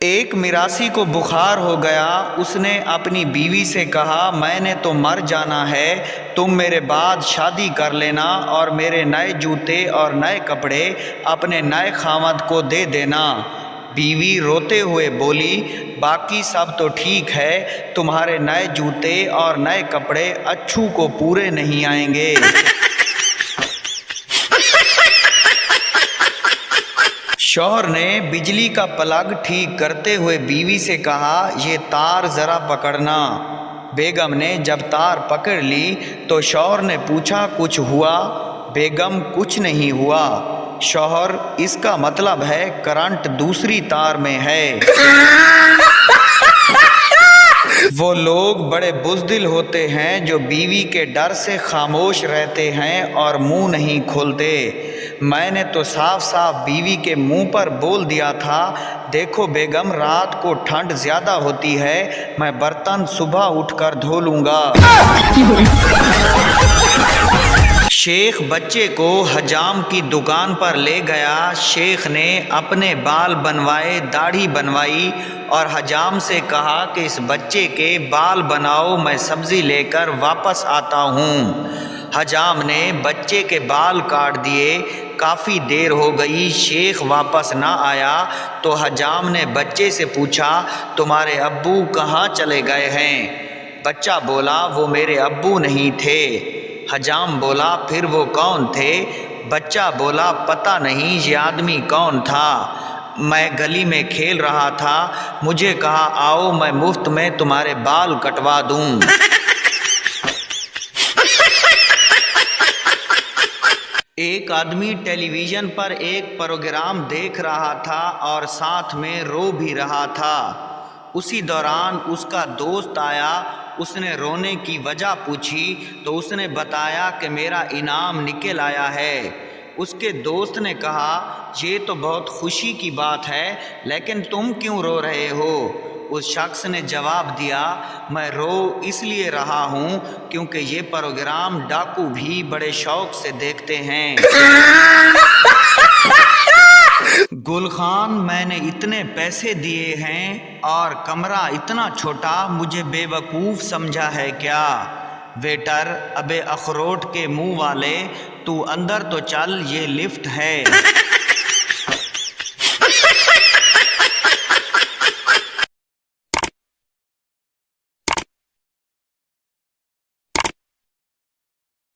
ایک میراثی کو بخار ہو گیا۔ اس نے اپنی بیوی سے کہا، میں نے تو مر جانا ہے، تم میرے بعد شادی کر لینا اور میرے نئے جوتے اور نئے کپڑے اپنے نئے خاوند کو دے دینا۔ بیوی روتے ہوئے بولی، باقی سب تو ٹھیک ہے، تمہارے نئے جوتے اور نئے کپڑے اچھو کو پورے نہیں آئیں گے۔ شوہر نے بجلی کا پلگ ٹھیک کرتے ہوئے بیوی سے کہا، یہ تار ذرا پکڑنا۔ بیگم نے جب تار پکڑ لی تو شوہر نے پوچھا، کچھ ہوا؟ بیگم، کچھ نہیں ہوا۔ شوہر، اس کا مطلب ہے کرنٹ دوسری تار میں ہے۔ وہ لوگ بڑے بزدل ہوتے ہیں جو بیوی کے ڈر سے خاموش رہتے ہیں اور منہ نہیں کھولتے۔ میں نے تو صاف صاف بیوی کے منہ پر بول دیا تھا، دیکھو بیگم، رات کو ٹھنڈ زیادہ ہوتی ہے، میں برتن صبح اٹھ کر دھو لوں گا۔ شیخ بچے کو حجام کی دکان پر لے گیا۔ شیخ نے اپنے بال بنوائے، داڑھی بنوائی اور حجام سے کہا کہ اس بچے کے بال بناؤ، میں سبزی لے کر واپس آتا ہوں۔ حجام نے بچے کے بال کاٹ دیے۔ کافی دیر ہو گئی، شیخ واپس نہ آیا تو حجام نے بچے سے پوچھا، تمہارے ابو کہاں چلے گئے ہیں؟ بچہ بولا، وہ میرے ابو نہیں تھے۔ حجام بولا، پھر وہ کون تھے؟ بچہ بولا، پتہ نہیں یہ آدمی کون تھا، میں گلی میں کھیل رہا تھا، مجھے کہا آؤ میں مفت میں تمہارے بال کٹوا دوں۔ ایک آدمی ٹیلی ویژن پر ایک پروگرام دیکھ رہا تھا اور ساتھ میں رو بھی رہا تھا۔ اسی دوران اس کا دوست آیا، اس نے رونے کی وجہ پوچھی تو اس نے بتایا کہ میرا انعام نکل آیا ہے۔ اس کے دوست نے کہا، یہ تو بہت خوشی کی بات ہے، لیکن تم کیوں رو رہے ہو؟ اس شخص نے جواب دیا، میں رو اس لیے رہا ہوں کیونکہ یہ پروگرام ڈاکو بھی بڑے شوق سے دیکھتے ہیں۔ گل خان، میں نے اتنے پیسے دیے ہیں اور کمرہ اتنا چھوٹا، مجھے بے وقوف سمجھا ہے کیا؟ ویٹر، ابے اخروٹ کے منہ والے، تو اندر تو چل، یہ لفٹ ہے۔